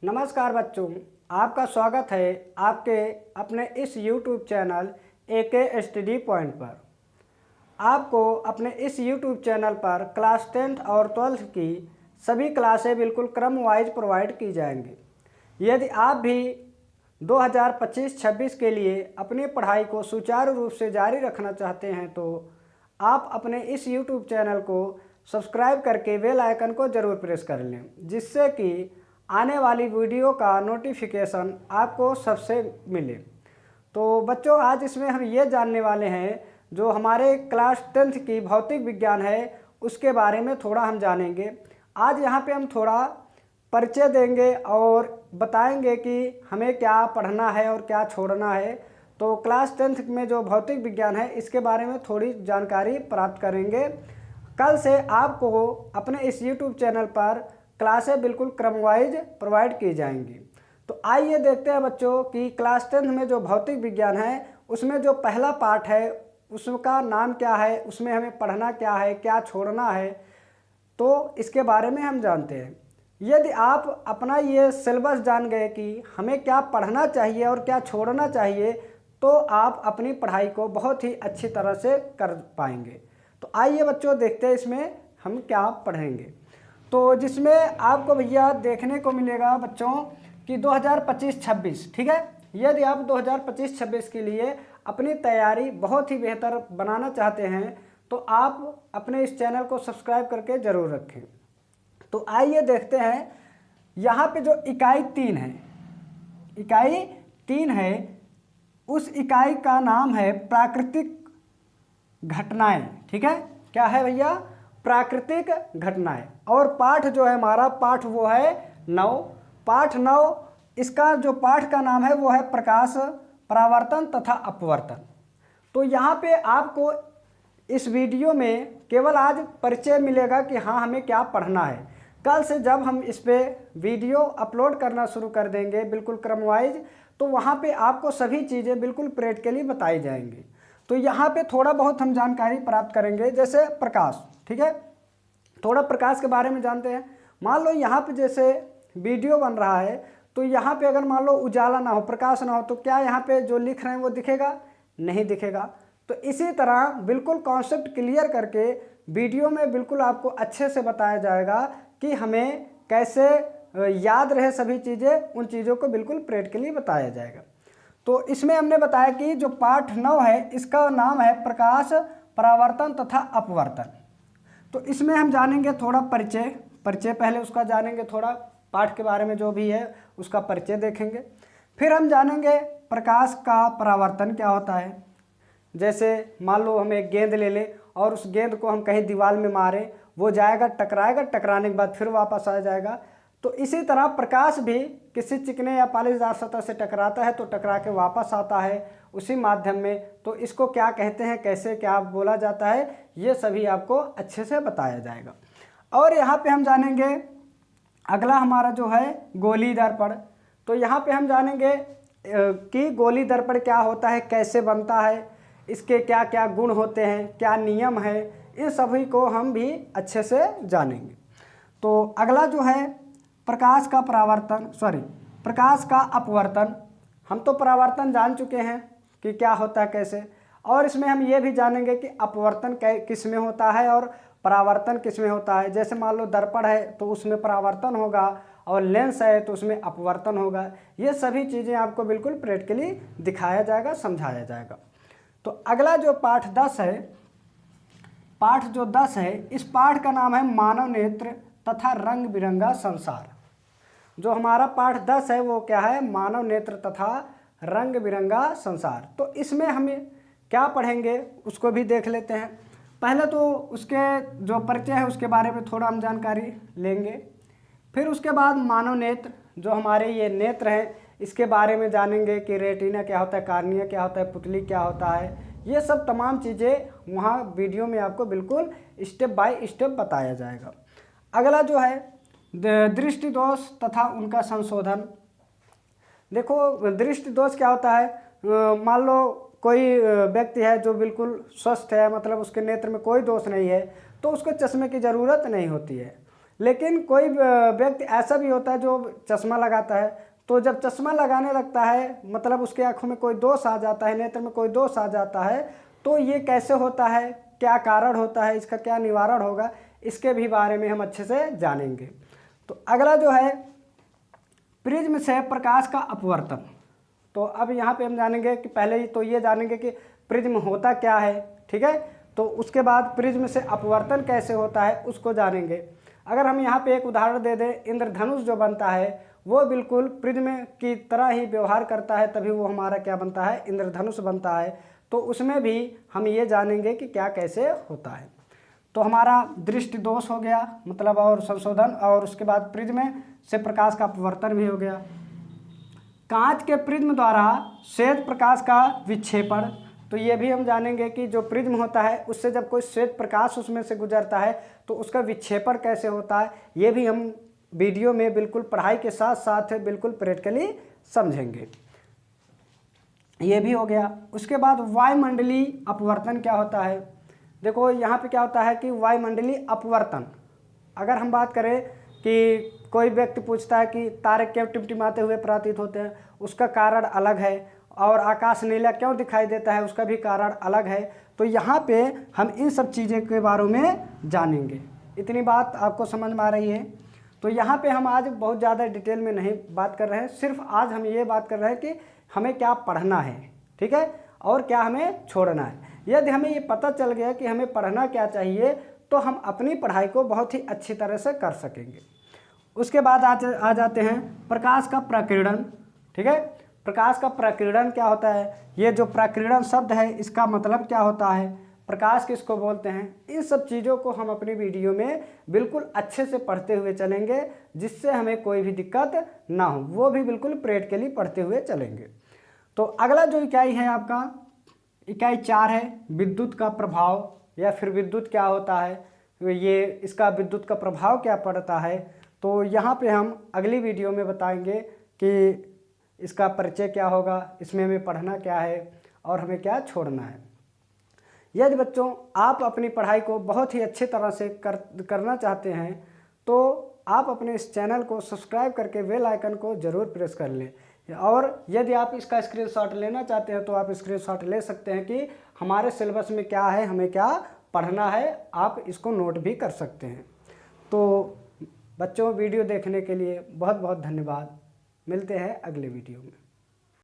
नमस्कार बच्चों, आपका स्वागत है आपके अपने इस YouTube channel AK study point पर। आपको अपने इस YouTube चैनल पर क्लास 10th और 12th की सभी क्लासें बिल्कुल क्रम वाइज प्रोवाइड की जाएंगी। यदि आप भी 2025-26 के लिए अपनी पढ़ाई को सुचारू रूप से जारी रखना चाहते हैं तो आप अपने इस YouTube चैनल को सब्सक्राइब करके बेल आइकन को ज़रूर प्रेस कर लें, जिससे कि आने वाली वीडियो का नोटिफिकेशन आपको सबसे मिले। तो बच्चों, आज इसमें हम ये जानने वाले हैं जो हमारे क्लास 10th की भौतिक विज्ञान है उसके बारे में थोड़ा हम जानेंगे। आज यहाँ पे हम थोड़ा परिचय देंगे और बताएंगे कि हमें क्या पढ़ना है और क्या छोड़ना है। तो क्लास 10th में जो भौतिक विज्ञान है इसके बारे में थोड़ी जानकारी प्राप्त करेंगे। कल से आपको अपने इस YouTube चैनल पर क्लासें बिल्कुल क्रमवाइज प्रोवाइड की जाएंगी। तो आइए देखते हैं बच्चों कि क्लास 10th में जो भौतिक विज्ञान है उसमें जो पहला पार्ट है उसका नाम क्या है, उसमें हमें पढ़ना क्या है, क्या छोड़ना है, तो इसके बारे में हम जानते हैं। यदि आप अपना ये सिलेबस जान गए कि हमें क्या पढ़ना चाहिए और क्या छोड़ना चाहिए तो आप अपनी पढ़ाई को बहुत ही अच्छी तरह से कर पाएंगे। तो आइए बच्चों देखते हैं इसमें हम क्या पढ़ेंगे। तो जिसमें आपको भैया देखने को मिलेगा बच्चों कि 2025-26, ठीक है। यदि आप 2025-26 के लिए अपनी तैयारी बहुत ही बेहतर बनाना चाहते हैं तो आप अपने इस चैनल को सब्सक्राइब करके ज़रूर रखें। तो आइए देखते हैं, यहाँ पे जो इकाई 3 है, इकाई 3 है, उस इकाई का नाम है प्राकृतिक घटनाएं, ठीक है। क्या है भैया? प्राकृतिक घटनाएं। और पाठ जो है हमारा पाठ वो है 9, पाठ 9। इसका जो पाठ का नाम है वो है प्रकाश, परावर्तन तथा अपवर्तन। तो यहाँ पे आपको इस वीडियो में केवल आज परिचय मिलेगा कि हाँ हमें क्या पढ़ना है। कल से जब हम इस पे वीडियो अपलोड करना शुरू कर देंगे बिल्कुल क्रमवाइज, तो वहाँ पे आपको सभी चीज़ें बिल्कुल प्रैक्टिकली बताई जाएंगी। तो यहाँ पे थोड़ा बहुत हम जानकारी प्राप्त करेंगे, जैसे प्रकाश, ठीक है। थोड़ा प्रकाश के बारे में जानते हैं। मान लो यहाँ पे जैसे वीडियो बन रहा है तो यहाँ पे अगर मान लो उजाला ना हो, प्रकाश ना हो, तो क्या यहाँ पे जो लिख रहे हैं वो दिखेगा? नहीं दिखेगा। तो इसी तरह बिल्कुल कॉन्सेप्ट क्लियर करके वीडियो में बिल्कुल आपको अच्छे से बताया जाएगा कि हमें कैसे याद रहे सभी चीज़ें, उन चीज़ों को बिल्कुल प्रैक्टिकली बताया जाएगा। तो इसमें हमने बताया कि जो पाठ 9 है इसका नाम है प्रकाश, परावर्तन तथा अपवर्तन। तो इसमें हम जानेंगे थोड़ा परिचय पहले उसका जानेंगे, थोड़ा पाठ के बारे में जो भी है उसका परिचय देखेंगे। फिर हम जानेंगे प्रकाश का परावर्तन क्या होता है। जैसे मान लो हम एक गेंद ले लें और उस गेंद को हम कहीं दीवार में मारें, वो जाएगा, टकराएगा, टकराने के बाद फिर वापस आ जाएगा। तो इसी तरह प्रकाश भी किसी चिकने या पालिशदार सतह से टकराता है तो टकरा के वापस आता है उसी माध्यम में। तो इसको क्या कहते हैं, कैसे क्या बोला जाता है, ये सभी आपको अच्छे से बताया जाएगा। और यहाँ पे हम जानेंगे अगला हमारा जो है गोली दर्पण। तो यहाँ पे हम जानेंगे कि गोली दर्पण क्या होता है, कैसे बनता है, इसके क्या क्या गुण होते हैं, क्या नियम है, इन सभी को हम भी अच्छे से जानेंगे। तो अगला जो है प्रकाश का प्रकाश का अपवर्तन। हम तो परावर्तन जान चुके हैं कि क्या होता है कैसे, और इसमें हम ये भी जानेंगे कि अपवर्तन किस में होता है और परावर्तन किस में होता है। जैसे मान लो दर्पण है तो उसमें परावर्तन होगा और लेंस है तो उसमें अपवर्तन होगा। ये सभी चीज़ें आपको बिल्कुल प्रैक्टिकली दिखाया जाएगा, समझाया जाएगा। तो अगला जो पाठ 10 है, पाठ जो 10 है, इस पाठ का नाम है मानव नेत्र तथा रंग बिरंगा संसार। जो हमारा पाठ 10 है वो क्या है? मानव नेत्र तथा रंग बिरंगा संसार। तो इसमें हमें क्या पढ़ेंगे उसको भी देख लेते हैं। पहले तो उसके जो परिचय है उसके बारे में थोड़ा हम जानकारी लेंगे। फिर उसके बाद मानव नेत्र, जो हमारे ये नेत्र हैं, इसके बारे में जानेंगे कि रेटिना क्या होता है, कार्निया क्या होता है, पुतली क्या होता है। ये सब तमाम चीज़ें वहाँ वीडियो में आपको बिल्कुल स्टेप बाय स्टेप बताया जाएगा। अगला जो है दृष्टि दोष तथा उनका संशोधन। देखो दृष्टि दोष क्या होता है? मान लो कोई व्यक्ति है जो बिल्कुल स्वस्थ है, मतलब उसके नेत्र में कोई दोष नहीं है, तो उसको चश्मे की ज़रूरत नहीं होती है। लेकिन कोई व्यक्ति ऐसा भी होता है जो चश्मा लगाता है, तो जब चश्मा लगाने लगता है मतलब उसके आँखों में कोई दोष आ जाता है, नेत्र में कोई दोष आ जाता है, तो ये कैसे होता है, क्या कारण होता है, इसका क्या निवारण होगा, इसके भी बारे में हम अच्छे से जानेंगे। तो अगला जो है प्रिज्म से प्रकाश का अपवर्तन। तो अब यहाँ पे हम जानेंगे कि पहले ही तो ये जानेंगे कि प्रिज्म होता क्या है, ठीक है। तो उसके बाद प्रिज्म से अपवर्तन कैसे होता है उसको जानेंगे। अगर हम यहाँ पे एक उदाहरण दे दें, इंद्रधनुष जो बनता है वो बिल्कुल प्रिज्म की तरह ही व्यवहार करता है, तभी वो हमारा क्या बनता है, इंद्रधनुष बनता है। तो उसमें भी हम ये जानेंगे कि क्या कैसे होता है। तो हमारा दृष्टि दोष हो गया मतलब और संशोधन, और उसके बाद प्रिज्म से प्रकाश का अपवर्तन भी हो गया। कांच के प्रिज्म द्वारा श्वेत प्रकाश का विक्षेपण, तो ये भी हम जानेंगे कि जो प्रिज्म होता है उससे जब कोई श्वेत प्रकाश उसमें से गुजरता है तो उसका विक्षेपण कैसे होता है, ये भी हम वीडियो में बिल्कुल पढ़ाई के साथ साथ बिल्कुल प्रैक्टिकली समझेंगे। ये भी हो गया। उसके बाद वायुमंडलीय अपवर्तन क्या होता है। देखो यहाँ पे क्या होता है कि वायुमंडलीय अपवर्तन, अगर हम बात करें कि कोई व्यक्ति पूछता है कि तारे क्यों टिमटिमाते हुए प्रतीत होते हैं, उसका कारण अलग है, और आकाश नीला क्यों दिखाई देता है, उसका भी कारण अलग है। तो यहाँ पे हम इन सब चीज़ों के बारे में जानेंगे। इतनी बात आपको समझ में आ रही है। तो यहाँ पे हम आज बहुत ज़्यादा डिटेल में नहीं बात कर रहे हैं, सिर्फ आज हम ये बात कर रहे हैं कि हमें क्या पढ़ना है, ठीक है, और क्या हमें छोड़ना है। यदि हमें ये पता चल गया कि हमें पढ़ना क्या चाहिए तो हम अपनी पढ़ाई को बहुत ही अच्छी तरह से कर सकेंगे। उसके बाद आ जाते हैं प्रकाश का प्रकीर्णन, ठीक है। प्रकाश का प्रकीर्णन क्या होता है, ये जो प्रकीर्णन शब्द है इसका मतलब क्या होता है, प्रकाश किसको बोलते हैं, इन सब चीज़ों को हम अपनी वीडियो में बिल्कुल अच्छे से पढ़ते हुए चलेंगे, जिससे हमें कोई भी दिक्कत ना हो, वो भी बिल्कुल प्रैक्टिकली पढ़ते हुए चलेंगे। तो अगला जो इकाई है आपका इकाई 4 है विद्युत का प्रभाव, या फिर विद्युत क्या होता है, ये इसका विद्युत का प्रभाव क्या पड़ता है। तो यहाँ पे हम अगली वीडियो में बताएंगे कि इसका परिचय क्या होगा, इसमें हमें पढ़ना क्या है और हमें क्या छोड़ना है। यदि बच्चों आप अपनी पढ़ाई को बहुत ही अच्छे तरह से करना चाहते हैं तो आप अपने इस चैनल को सब्सक्राइब करके बेल आइकन को ज़रूर प्रेस कर लें, और यदि आप इसका स्क्रीनशॉट लेना चाहते हैं तो आप स्क्रीनशॉट ले सकते हैं कि हमारे सिलेबस में क्या है, हमें क्या पढ़ना है, आप इसको नोट भी कर सकते हैं। तो बच्चों वीडियो देखने के लिए बहुत बहुत धन्यवाद। मिलते हैं अगले वीडियो में।